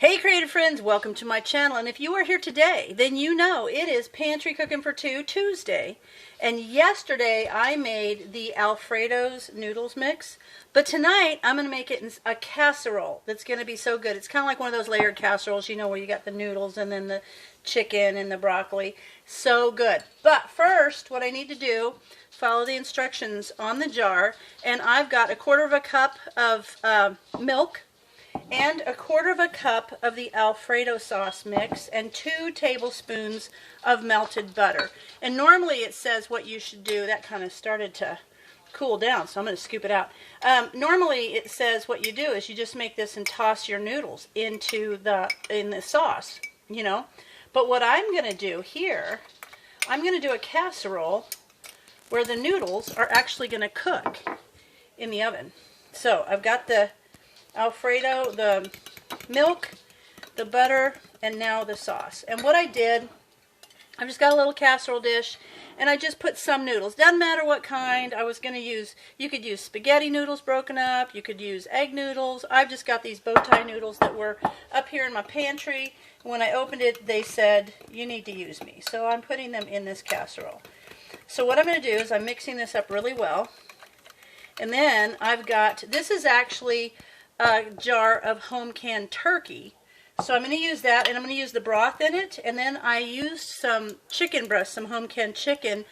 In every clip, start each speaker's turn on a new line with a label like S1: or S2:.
S1: Hey creative friends, welcome to my channel, and if you are here today, then you know it is Pantry Cooking for Two Tuesday, and yesterday I made the Alfredo's noodles mix, but tonight I'm going to make it in a casserole that's going to be so good. It's kind of like one of those layered casseroles, you know, where you got the noodles and then the chicken and the broccoli. So good. But first, what I need to do, follow the instructions on the jar, and I've got 1/4 cup of milk, and 1/4 cup of the Alfredo sauce mix, and 2 tablespoons of melted butter. And normally it says what you should do. That kind of started to cool down, so I'm going to scoop it out. Normally it says what you do is you just make this and toss your noodles into the sauce, you know. But what I'm going to do here, I'm going to do a casserole where the noodles are actually going to cook in the oven. So I've got the Alfredo, the milk, the butter, and now the sauce. And what I did, I've just got a little casserole dish, and I just put some noodles. Doesn't matter what kind. I was going to use, you could use spaghetti noodles broken up, you could use egg noodles. I've just got these bow tie noodles that were up here in my pantry. When I opened it, they said, you need to use me. So I'm putting them in this casserole. So what I'm going to do is I'm mixing this up really well. And then I've got, this is actually a jar of home canned turkey. So I'm going to use that, and I'm going to use the broth in it. And then I used some chicken breast, some home canned chicken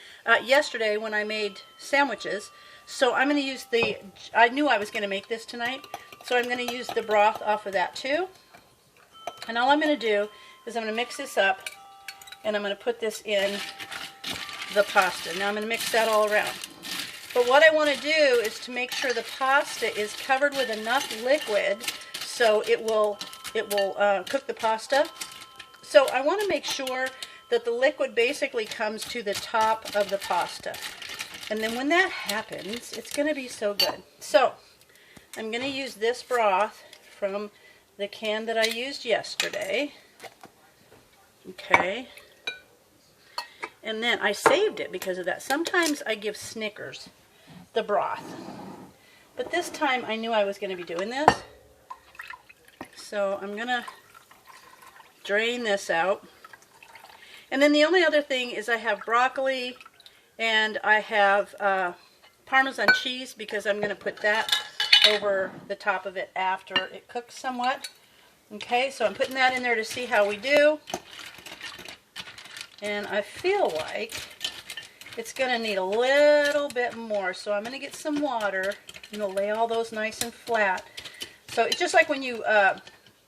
S1: yesterday when I made sandwiches. So I'm going to use the, I knew I was going to make this tonight, so I'm going to use the broth off of that too. And all I'm going to do is I'm going to mix this up, and I'm going to put this in the pasta. Now I'm going to mix that all around. But what I want to do is to make sure the pasta is covered with enough liquid so it will cook the pasta. So I want to make sure that the liquid basically comes to the top of the pasta. And then when that happens, it's going to be so good. So I'm going to use this broth from the can that I used yesterday. Okay. And then I saved it because of that. Sometimes I give Snickers the broth, but this time I knew I was going to be doing this, so I'm going to drain this out. And then the only other thing is I have broccoli, and I have Parmesan cheese, because I'm going to put that over the top of it after it cooks somewhat. Okay, so I'm putting that in there to see how we do. And I feel like it's going to need a little bit more. So I'm going to get some water. I'm going to lay all those nice and flat. So it's just like when you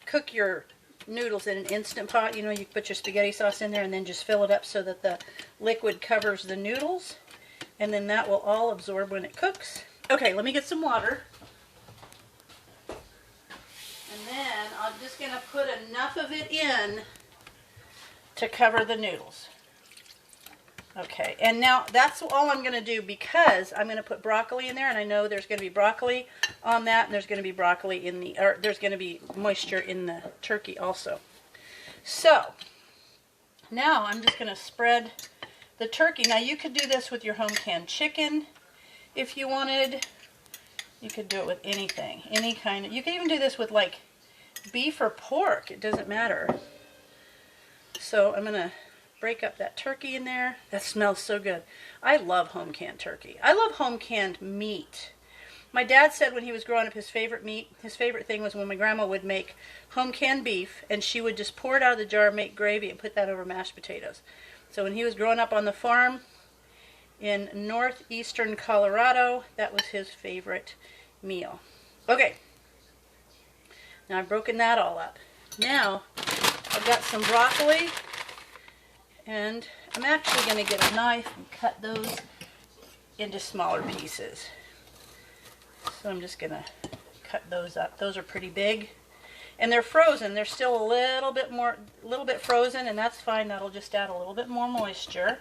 S1: cook your noodles in an Instant Pot. You know, you put your spaghetti sauce in there and then just fill it up so that the liquid covers the noodles. And then that will all absorb when it cooks. Okay, let me get some water. And then I'm just going to put enough of it in to cover the noodles. Okay, and now that's all I'm going to do, because I'm going to put broccoli in there, and I know there's going to be broccoli on that, and there's going to be broccoli in the, or there's going to be moisture in the turkey also. So now I'm just going to spread the turkey. Now you could do this with your home canned chicken if you wanted. You could do it with anything, any kind of, you could even do this with like beef or pork. It doesn't matter. So I'm going to break up that turkey in there. That smells so good. I love home canned turkey. I love home canned meat. My dad said when he was growing up, his favorite meat, his favorite thing was when my grandma would make home canned beef, and she would just pour it out of the jar, make gravy, and put that over mashed potatoes. So when he was growing up on the farm in northeastern Colorado, that was his favorite meal. Okay. Now I've broken that all up. Now I've got some broccoli, and I'm actually going to get a knife and cut those into smaller pieces. So I'm just going to cut those up. Those are pretty big, and they're frozen. They're still a little bit frozen, and that's fine. That'll just add a little bit more moisture.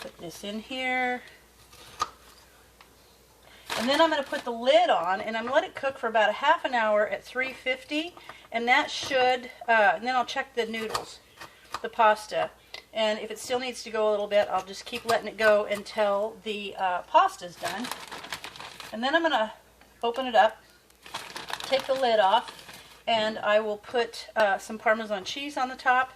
S1: Put this in here. And then I'm going to put the lid on, and I'm going to let it cook for about a half an hour at 350, and that should, and then I'll check the noodles, the pasta, and if it still needs to go a little bit, I'll just keep letting it go until the pasta's done. And then I'm going to open it up, take the lid off, and I will put some Parmesan cheese on the top,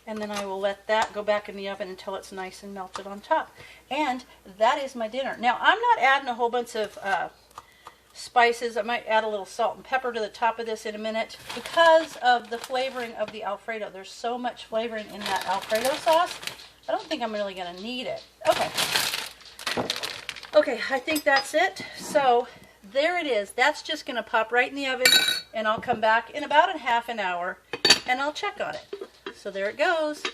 S1: and then I will let that go back in the oven until it's nice and melted on top. And that is my dinner. Now, I'm not adding a whole bunch of spices. I might add a little salt and pepper to the top of this in a minute because of the flavoring of the Alfredo. There's so much flavoring in that Alfredo sauce. I don't think I'm really going to need it. Okay, I think that's it. So there it is. That's just going to pop right in the oven, and I'll come back in about a half an hour and I'll check on it. So there it goes.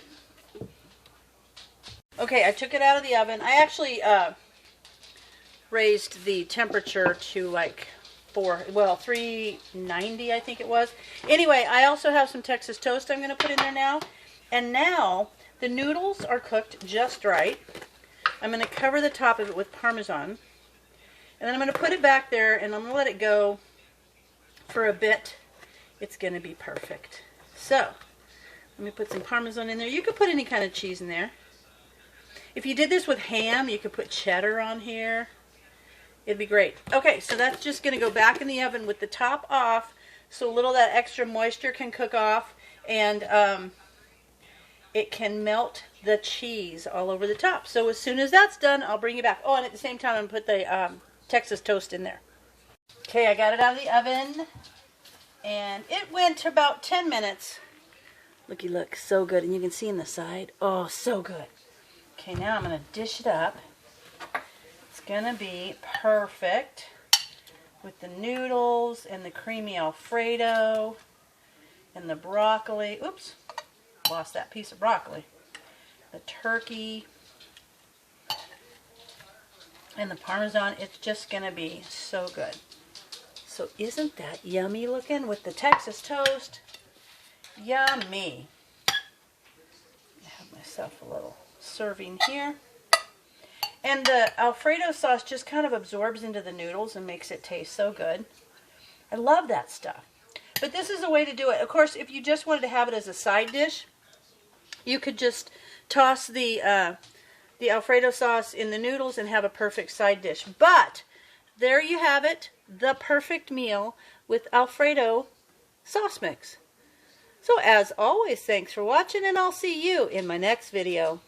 S1: Okay, I took it out of the oven. I actually raised the temperature to like 390 I think it was. Anyway, I also have some Texas toast I'm going to put in there now. And now the noodles are cooked just right. I'm going to cover the top of it with Parmesan. And then I'm going to put it back there and I'm going to let it go for a bit. It's going to be perfect. So, let me put some Parmesan in there. You could put any kind of cheese in there. If you did this with ham, you could put cheddar on here. It'd be great. Okay, so that's just going to go back in the oven with the top off so a little of that extra moisture can cook off, and it can melt the cheese all over the top. So as soon as that's done, I'll bring it back. Oh, and at the same time, I'm going to put the Texas toast in there. Okay, I got it out of the oven, and it went about 10 minutes. Looky, look, so good. And you can see in the side. Oh, so good. Okay, now I'm going to dish it up. It's going to be perfect with the noodles and the creamy Alfredo and the broccoli. Oops, lost that piece of broccoli. The turkey and the Parmesan. It's just going to be so good. So isn't that yummy looking with the Texas toast? Yummy. I have myself a little serving here. And the Alfredo sauce just kind of absorbs into the noodles and makes it taste so good. I love that stuff. But this is a way to do it. Of course, if you just wanted to have it as a side dish, you could just toss the Alfredo sauce in the noodles and have a perfect side dish. But there you have it, the perfect meal with Alfredo sauce mix. So as always, thanks for watching, and I'll see you in my next video.